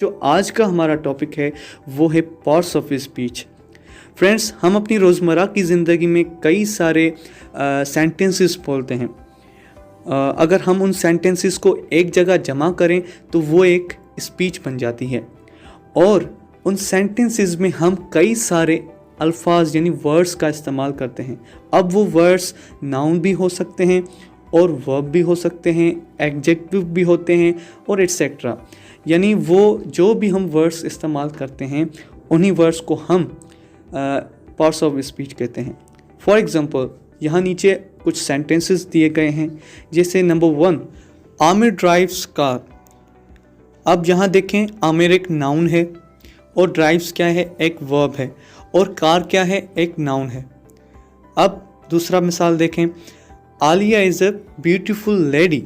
जो आज का हमारा टॉपिक है वो है पार्ट्स ऑफ स्पीच। फ्रेंड्स, हम अपनी रोज़मर्रा की ज़िंदगी में कई सारे सेंटेंसेस बोलते हैं। अगर हम उन सेंटेंसेस को एक जगह जमा करें तो वो एक स्पीच बन जाती है और उन सेंटेंसेस में हम कई सारे अल्फाज यानी वर्ड्स का इस्तेमाल करते हैं। अब वो वर्ड्स नाउन भी हो सकते हैं और वर्ब भी हो सकते हैं, एडजेक्टिव भी होते हैं और एटसेट्रा। यानी वो जो भी हम वर्ड्स इस्तेमाल करते हैं उन्हीं वर्ड्स को हम पार्ट्स ऑफ स्पीच कहते हैं। फॉर एग्ज़ाम्पल, यहाँ नीचे कुछ सेंटेंसेस दिए गए हैं, जैसे नंबर 1, आमिर ड्राइव्स कार। अब यहाँ देखें, आमिर एक नाउन है और ड्राइव्स क्या है, एक वर्ब है, और कार क्या है, एक नाउन है। अब दूसरा मिसाल देखें, Alia is a beautiful lady.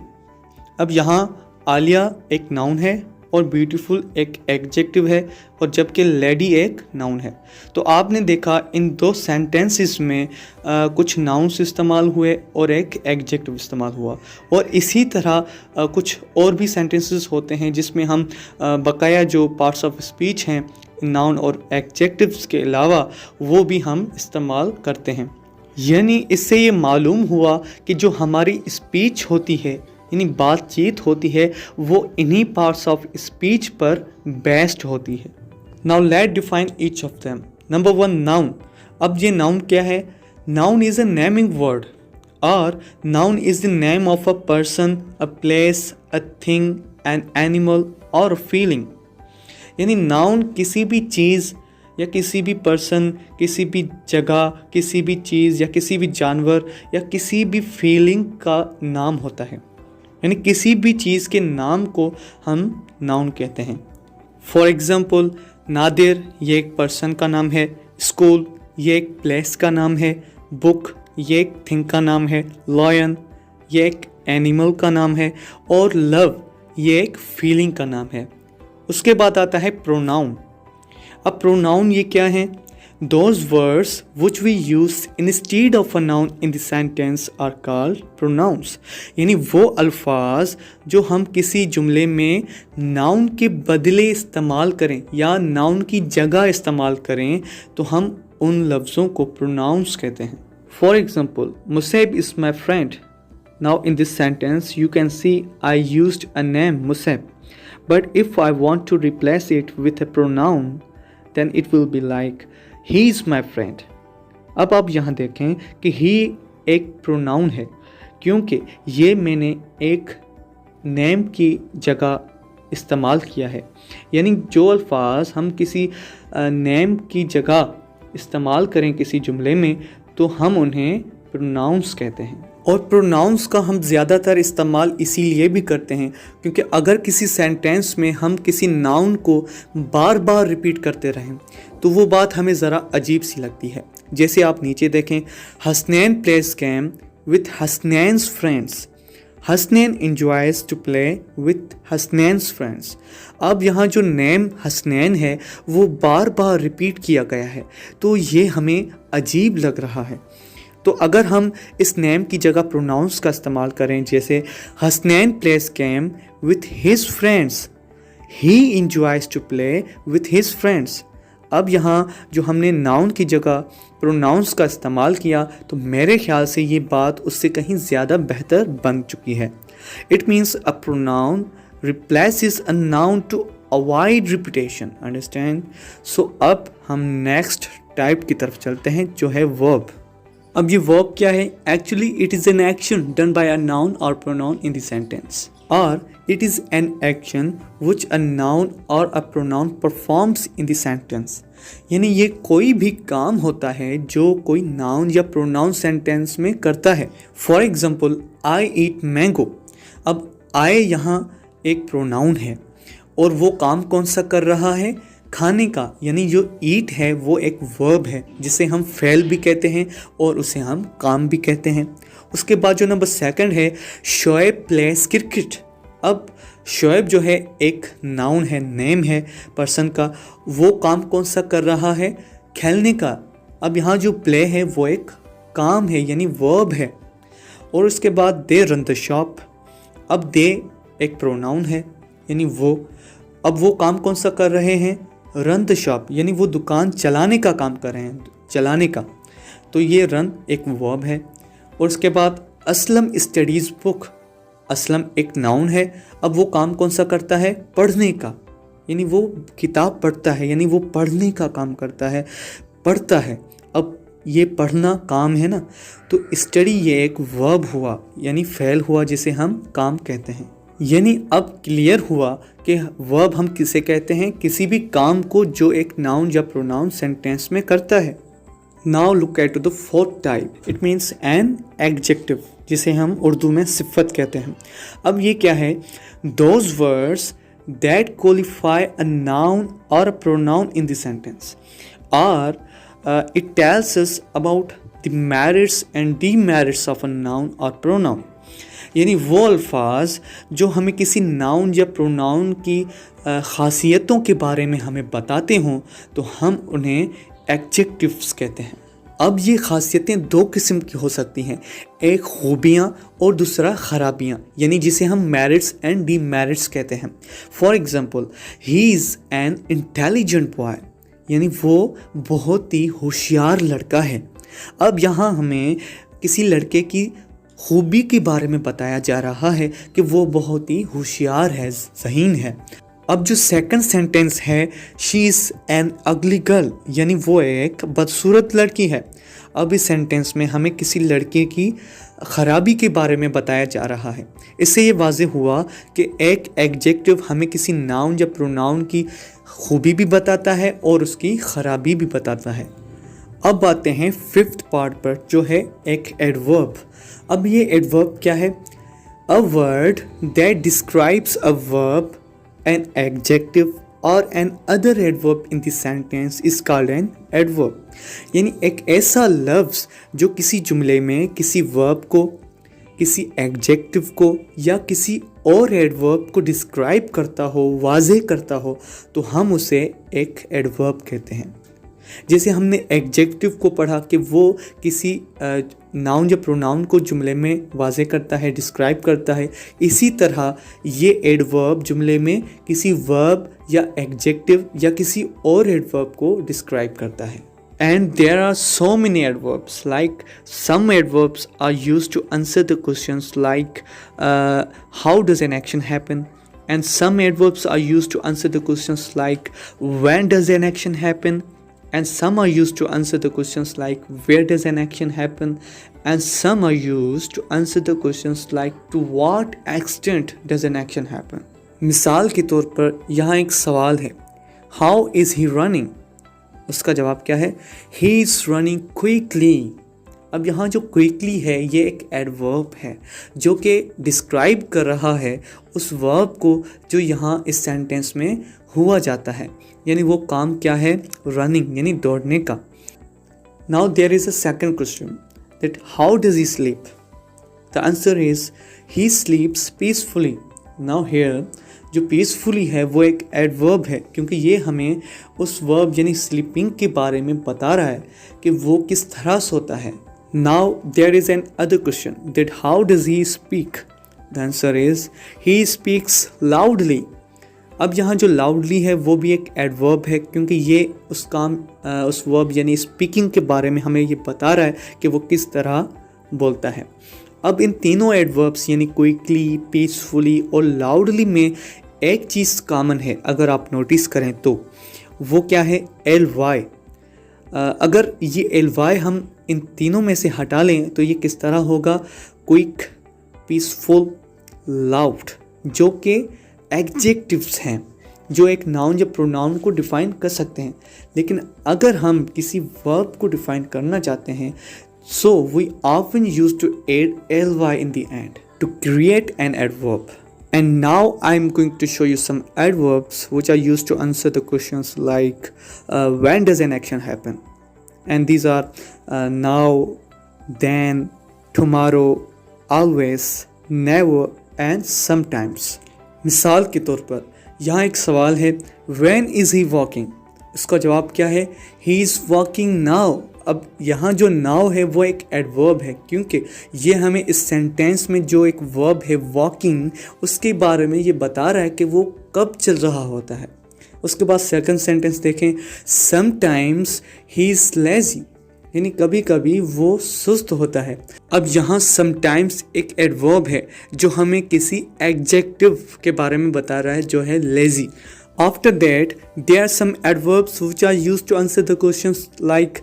अब यहाँ आलिया एक नाउन है और ब्यूटीफुल एक एडजेक्टिव है, और जबकि लेडी एक नाउन है। तो आपने देखा इन दो सेंटेंसेस में कुछ नाउन्स इस्तेमाल हुए और एक एडजेक्टिव इस्तेमाल हुआ। और इसी तरह कुछ और भी सेंटेंसेस होते हैं जिसमें हम बकाया जो पार्ट्स ऑफ स्पीच हैं नाउन और एडजेक्टिव्स के अलावा वो भी हम इस्तेमाल करते हैं। यानी इससे ये मालूम हुआ कि जो हमारी स्पीच होती है यानी बातचीत होती है वो इन्हीं पार्ट्स ऑफ स्पीच पर बेस्ड होती है। Now let define each of them. Number 1, noun. अब ये नाउन क्या है? Noun is a naming word और noun is the name of a person, a place, a thing, an animal और a feeling. यानी नाउन किसी भी चीज़ या किसी भी पर्सन, किसी भी जगह, किसी भी चीज़ या किसी भी जानवर या किसी भी फीलिंग का नाम होता है। यानी किसी भी चीज़ के नाम को हम नाउन कहते हैं। फॉर एग्ज़ाम्पल, नादिर ये एक पर्सन का नाम है, स्कूल ये एक प्लेस का नाम है, बुक ये एक थिंग का नाम है, लॉयन ये एक एनिमल का नाम है और लव ये एक फीलिंग का नाम है। उसके बाद आता है प्रोनाउन। अब प्रोनाउन ये क्या है? Those words which we use instead of a noun in the sentence are called pronouns। यानी वो अल्फाज जो हम किसी जुमले में नाउन के बदले इस्तेमाल करें या नाउन की जगह इस्तेमाल करें तो हम उन लफ्ज़ों को प्रोनाउंस कहते हैं। For example, Musaib is my friend. Now in this sentence you can see I used a name Musaib, but if I want to replace it with a pronoun then it will be like he is my friend। अब आप यहाँ देखें कि he एक pronoun है क्योंकि ये मैंने एक नेम की जगह इस्तेमाल किया है। यानी जो अल्फाज हम किसी नेम की जगह इस्तेमाल करें किसी जुमले में तो हम उन्हें प्रोनाउंस कहते हैं। और प्रोनाउंस का हम ज़्यादातर इस्तेमाल इसीलिए भी करते हैं क्योंकि अगर किसी सेंटेंस में हम किसी नाउन को बार बार रिपीट करते रहें तो वो बात हमें ज़रा अजीब सी लगती है। जैसे आप नीचे देखें, Hasnain plays game with Hasnain's friends. Hasnain enjoys to play with Hasnain's friends. अब यहाँ जो नेम हसनैन है वो बार बार रिपीट किया गया है तो ये हमें अजीब लग रहा है। तो अगर हम इस नेम की जगह प्रोनाउंस का इस्तेमाल करें, जैसे Hasnain plays game with his friends, he enjoys to play with his friends. अब यहाँ जो हमने नाउन की जगह प्रोनाउंस का इस्तेमाल किया तो मेरे ख्याल से ये बात उससे कहीं ज़्यादा बेहतर बन चुकी है। It means a pronoun replaces a noun to avoid repetition. Understand? So अब हम नेक्स्ट टाइप की तरफ चलते हैं जो है वर्ब। अब ये वर्ब क्या है? Actually it is an action done by a noun और प्रोनाउन इन द सेंटेंस, और it is an action which a noun और a pronoun performs in the sentence. यानी ये कोई भी काम होता है जो कोई नाउन या प्रोनाउन सेंटेंस में करता है। For example, I eat mango. अब आई यहाँ एक प्रोनाउन है और वो काम कौन सा कर रहा है? खाने का। यानी जो ईट है वो एक वर्ब है जिसे हम फेल भी कहते हैं और उसे हम काम भी कहते हैं। उसके बाद जो नंबर 2 है, शोएब प्लेस क्रिकेट। अब शोएब जो है एक नाउन है, नेम है पर्सन का, वो काम कौन सा कर रहा है? खेलने का। अब यहाँ जो प्ले है वो एक काम है यानी वर्ब है। और उसके बाद दे रन द शॉप। अब दे एक प्रोनाउन है यानी वो, अब वो काम कौन सा कर रहे हैं? रन द शॉप, यानी वो दुकान चलाने का काम कर रहे हैं, चलाने का। तो ये रन एक वर्ब है। और उसके बाद असलम स्टडीज़ बुक, असलम एक नाउन है। अब वो काम कौन सा करता है? पढ़ने का, यानी वो किताब पढ़ता है, यानी वो पढ़ने का काम करता है, पढ़ता है। अब ये पढ़ना काम है ना, तो स्टडी ये एक वर्ब हुआ, यानी फेल हुआ, जिसे हम काम कहते हैं। यानी अब क्लियर हुआ कि वर्ब हम किसे कहते हैं? किसी भी काम को जो एक नाउन या प्रोनाउन सेंटेंस में करता है। Now look at the fourth type, it means an adjective, जिसे हम उर्दू में सिफ़त कहते हैं। अब ये क्या है? Those words that qualify a noun और a pronoun in the sentence, और it tells us about the merits and demerits of a noun और प्रोनाउन। यानी वो अल्फाज जो हमें किसी नाउन या प्रोनाउन की ख़ासियतों के बारे में हमें बताते हों, तो हम उन्हें एडजेक्टिव्स कहते हैं। अब ये ख़ासियतें दो किस्म की हो सकती हैं, एक खूबियाँ और दूसरा ख़राबियाँ, यानी जिसे हम मेरिट्स एंड डीमेरिट्स कहते हैं। For example, he is an intelligent boy, यानी वो बहुत ही होशियार लड़का है। अब यहाँ हमें किसी लड़के की खूबी के बारे में बताया जा रहा है कि वो बहुत ही होशियार है, ज़हीन है। अब जो सेकंड सेंटेंस है, शी इज़ एन अगली गर्ल, यानी वो एक बदसूरत लड़की है। अब इस सेंटेंस में हमें किसी लड़के की ख़राबी के बारे में बताया जा रहा है। इससे ये वाज़ेह हुआ कि एक एडजेक्टिव हमें किसी नाउन या प्रोनाउन की खूबी भी बताता है और उसकी ख़राबी भी बताता है। अब आते हैं फिफ्थ पार्ट पर, जो है एक एडवर्ब। अब ये एडवर्ब क्या है? A word that describes a verb, an adjective और another adverb in the sentence is called an adverb. यानी एक ऐसा लफ्ज़ जो किसी जुमले में किसी वर्ब को, किसी एडजेक्टिव को या किसी और एडवर्ब को डिस्क्राइब करता हो, वाज़ेह करता हो, तो हम उसे एक एडवर्ब कहते हैं। जैसे हमने एडजेक्टिव को पढ़ा कि वो किसी नाउन या प्रोनाउन को जुमले में वाज़ेह करता है, डिस्क्राइब करता है, इसी तरह ये एडवर्ब जुमले में किसी वर्ब या एडजेक्टिव या किसी और एडवर्ब को डिस्क्राइब करता है। And there are so many adverbs, like some adverbs are used to answer the questions like how does an action happen, and some adverbs are used to answer the questions like when does an action happen, and some are used to answer the questions like where does an action happen, and some are used to answer the questions like to what extent does an action happen. मिसाल के तौर पर यहाँ एक सवाल है, how is he running? उसका जवाब क्या है? He is running quickly. अब यहाँ जो क्विकली है ये एक एडवर्ब है जो कि डिस्क्राइब कर रहा है उस वर्ब को जो यहाँ इस सेंटेंस में हुआ जाता है, यानी वो काम क्या है? रनिंग, यानी दौड़ने का। Now there is a second question that how does he sleep? The answer is he sleeps peacefully. Now here जो पीसफुली है वो एक एडवर्ब है, क्योंकि ये हमें उस वर्ब यानी स्लीपिंग के बारे में बता रहा है कि वो किस तरह सोता है। Now there is another question that how does he speak? The answer is he speaks loudly. अब यहाँ जो लाउडली है वो भी एक एडवर्ब है, क्योंकि ये उस वर्ब यानी स्पीकिंग के बारे में हमें ये बता रहा है कि वो किस तरह बोलता है। अब इन तीनों एडवर्ब्स यानी क्विकली, पीसफुली और लाउडली में एक चीज़ कॉमन है, अगर आप नोटिस करें तो वो क्या है? ly। अगर ये ly हम इन तीनों में से हटा लें तो ये किस तरह होगा? क्विक, पीसफुल, लाउड, जो कि एडजेक्टिव्स हैं जो एक नाउन या प्रोनाउन को डिफ़ाइन कर सकते हैं। लेकिन अगर हम किसी वर्ब को डिफ़ाइन करना चाहते हैं, so we often used to add ly in the end to create an adverb. And now I'm going to show you some adverbs which are used to answer the questions like when does an action happen? And these are now, then, tomorrow, always, never and sometimes. मिसाल के तौर पर यहाँ एक सवाल है when is he walking? इसका जवाब क्या है? He is walking now. अब यहाँ जो नाउ है वो एक एडवर्ब है, क्योंकि ये हमें इस सेंटेंस में जो एक वर्ब है वॉकिंग, उसके बारे में ये बता रहा है कि वो कब चल रहा होता है। उसके बाद सेकंड सेंटेंस देखें, समटाइम्स ही इज़ लेजी, यानी कभी कभी वो सुस्त होता है। अब यहाँ समटाइम्स एक एडवर्ब है जो हमें किसी एडजेक्टिव के बारे में बता रहा है जो है lazy. After that, there are some adverbs which are used to answer the questions like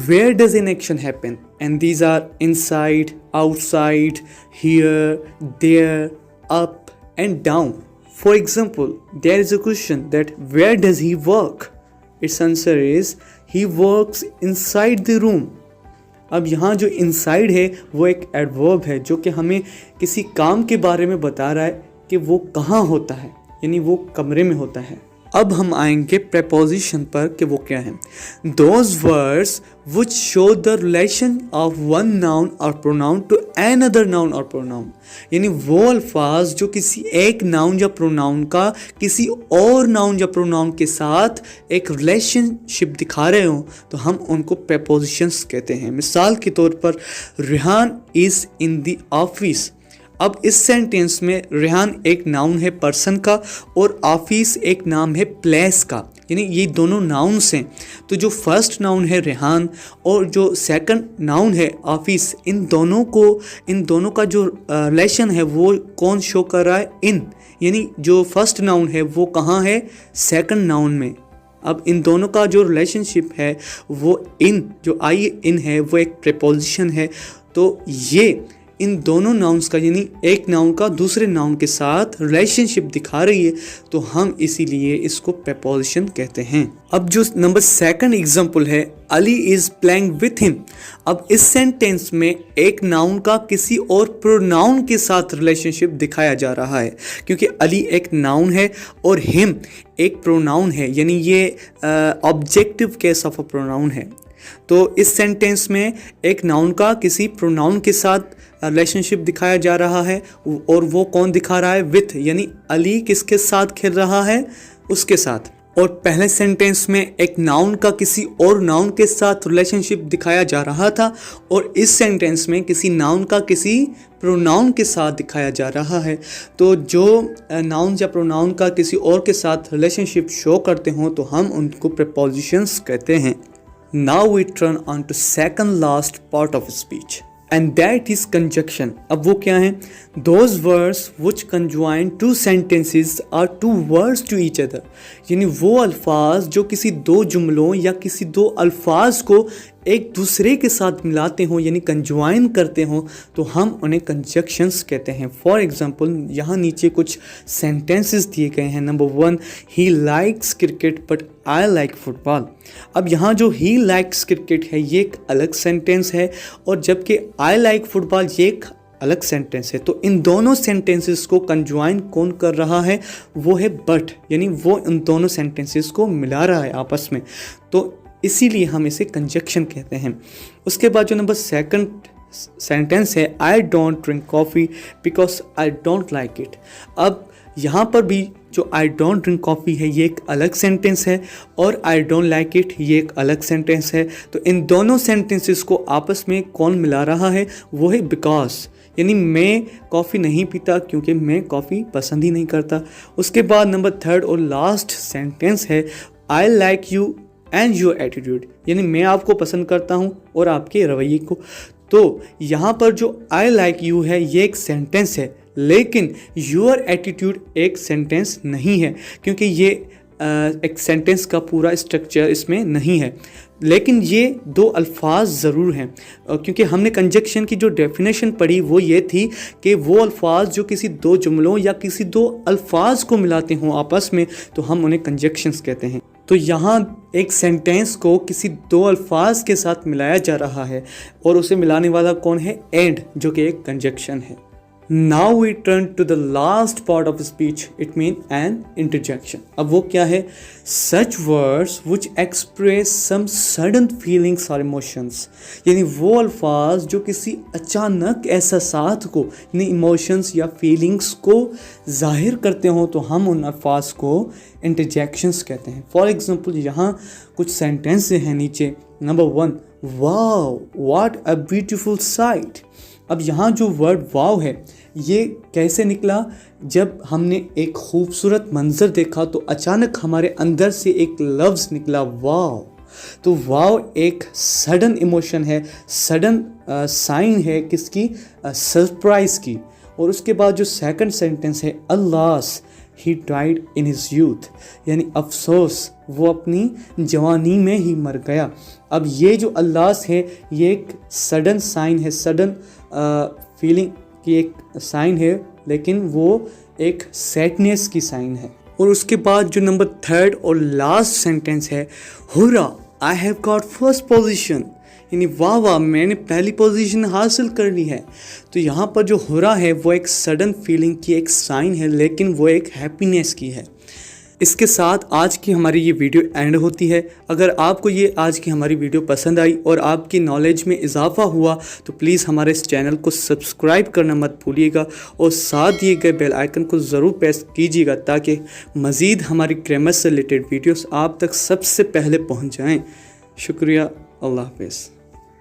where does an action happen? And these are inside, outside, here, there, up and down. For example, there is a question that where does he work? Its answer is he works inside the room. अब यहाँ जो inside है वो एक adverb है जो कि हमें किसी काम के बारे में बता रहा है कि वो कहाँ होता है, यानी वो कमरे में होता है। अब हम आएंगे प्रेपोजिशन पर कि वो क्या है। Those words which show the relation of one noun or pronoun to another noun or pronoun, यानी वो अल्फाज जो किसी एक नाउन या प्रोनाउन का किसी और नाउन या प्रोनाउन के साथ एक रिलेशनशिप दिखा रहे हो तो हम उनको प्रेपोजिशंस कहते हैं। मिसाल के तौर पर Rehan is in the office. अब इस सेंटेंस में रेहान एक नाउन है पर्सन का और ऑफिस एक नाम है प्लेस का, यानी ये दोनों नाउन्स हैं। तो जो फर्स्ट नाउन है रेहान और जो सेकंड नाउन है ऑफिस, इन दोनों का जो रिलेशन है वो कौन शो कर रहा है? इन, यानी जो फर्स्ट नाउन है वो कहाँ है? सेकंड नाउन में। अब इन दोनों का जो रिलेशनशिप है वो इन, जो आई इन है वो एक प्रेपोजिशन है। तो ये इन दोनों नाउन्स का, यानी एक नाउन का दूसरे नाउन के साथ रिलेशनशिप दिखा रही है, तो हम इसीलिए इसको प्रेपोजिशन कहते हैं। अब जो नंबर सेकंड एग्जांपल है, Ali is playing with him. अब इस सेंटेंस में एक नाउन का किसी और प्रोनाउन के साथ रिलेशनशिप दिखाया जा रहा है, क्योंकि अली एक नाउन है और हिम एक प्रोनाउन है, यानी ये objective case of a pronoun है। तो इस सेंटेंस में एक नाउन का किसी प्रोनाउन के साथ रिलेशनशिप दिखाया जा रहा है और वो कौन दिखा रहा है? विथ, यानी अली किसके साथ खेल रहा है? उसके साथ। और पहले सेंटेंस में एक नाउन का किसी और नाउन के साथ रिलेशनशिप दिखाया जा रहा था और इस सेंटेंस में किसी नाउन का किसी प्रोनाउन के साथ दिखाया जा रहा है। तो जो नाउन या प्रोनाउन का किसी और के साथ रिलेशनशिप शो करते हो तो हम उनको प्रेपोजिशंस कहते हैं। Now we turn on to second last part of speech and that is conjunction। अब वो क्या है? Those words which conjoin two sentences are two words to each other, यानी वो अल्फाज जो किसी दो जुमलों या किसी दो अल्फाज को एक दूसरे के साथ मिलाते हों, यानी कंज्वाइन करते हों, तो हम उन्हें कंजक्शंस कहते हैं। फॉर एग्जांपल यहाँ नीचे कुछ सेंटेंसेस दिए गए हैं। Number 1, he likes cricket but I like football. अब यहाँ जो ही लाइक्स क्रिकेट है ये एक अलग सेंटेंस है और जबकि आई लाइक फुटबॉल ये एक अलग सेंटेंस है। तो इन दोनों सेंटेंसेस को कंज्वाइन कौन कर रहा है? वो है बट, यानी वो इन दोनों सेंटेंसेस को मिला रहा है आपस में, तो इसीलिए हम इसे कंजक्शन कहते हैं। उसके बाद जो नंबर सेकंड सेंटेंस है, I don't drink coffee because I don't like it. अब यहाँ पर भी जो आई डोंट ड्रिंक कॉफ़ी है ये एक अलग सेंटेंस है और आई डोंट लाइक इट ये एक अलग सेंटेंस है। तो इन दोनों सेंटेंसेस को आपस में कौन मिला रहा है? वो है बिकॉज, यानी मैं कॉफ़ी नहीं पीता क्योंकि मैं कॉफ़ी पसंद ही नहीं करता। उसके बाद नंबर थर्ड और लास्ट सेंटेंस है, I like you and your attitude, यानी मैं आपको पसंद करता हूँ और आपके रवैये को। तो यहाँ पर जो आई लाइक यू है ये एक सेंटेंस है, लेकिन योर एटीट्यूड एक सेंटेंस नहीं है, क्योंकि ये एक सेंटेंस का पूरा स्ट्रक्चर इसमें नहीं है। लेकिन ये दो अल्फाज ज़रूर हैं, क्योंकि हमने कंजक्शन की जो डेफिनेशन पढ़ी वो ये थी कि वो अल्फाज जो किसी दो जुमलों या किसी दो अल्फाज को मिलाते हों आपस में, तो हम उन्हें कंजक्शंस कहते हैं। तो यहाँ एक सेंटेंस को किसी दो अल्फाज के साथ मिलाया जा रहा है और उसे मिलाने वाला कौन है? एंड, जो कि एक कंजक्शन है। Now we turn to the last part of speech, it means an interjection। अब वो क्या है? Such words which express some sudden feelings or emotions, यानी वो अल्फाज जो किसी अचानक एहसासात को, यानी इमोशंस या फीलिंग्स को जाहिर करते हों, तो हम उन अल्फाज को इंटरजेक्शंस कहते हैं। फॉर एग्जांपल यहाँ कुछ सेंटेंस हैं नीचे। Number 1, wow what a beautiful sight. अब यहाँ जो वर्ड वाव है ये कैसे निकला? जब हमने एक खूबसूरत मंज़र देखा तो अचानक हमारे अंदर से एक लफ्ज़ निकला वाव। तो वाव एक सडन इमोशन है, सडन साइन है किसकी? सरप्राइज़ की। और उसके बाद जो सेकंड सेंटेंस है alas he died in his youth, यानी अफसोस वो अपनी जवानी में ही मर गया। अब ये जो अल्लास है ये एक सडन साइन है, सडन फीलिंग की एक साइन है, लेकिन वो एक सैडनेस की साइन है। और उसके बाद जो नंबर थर्ड और लास्ट सेंटेंस है hurrah I have got first position, यानी वाह वाह मैंने पहली पोजीशन हासिल कर ली है। तो यहाँ पर जो हुर्रा है वो एक सडन फीलिंग की एक साइन है, लेकिन वो एक हैप्पीनेस की है। इसके साथ आज की हमारी ये वीडियो एंड होती है। अगर आपको ये आज की हमारी वीडियो पसंद आई और आपकी नॉलेज में इजाफा हुआ तो प्लीज़ हमारे इस चैनल को सब्सक्राइब करना मत भूलिएगा और साथ दिए गए बेल आइकन को ज़रूर प्रेस कीजिएगा ताकि मज़ीद हमारी ग्रामर से रिलेटेड वीडियोस आप तक सबसे पहले पहुंच जाएं। शुक्रिया, अल्लाह हाफ़िज़।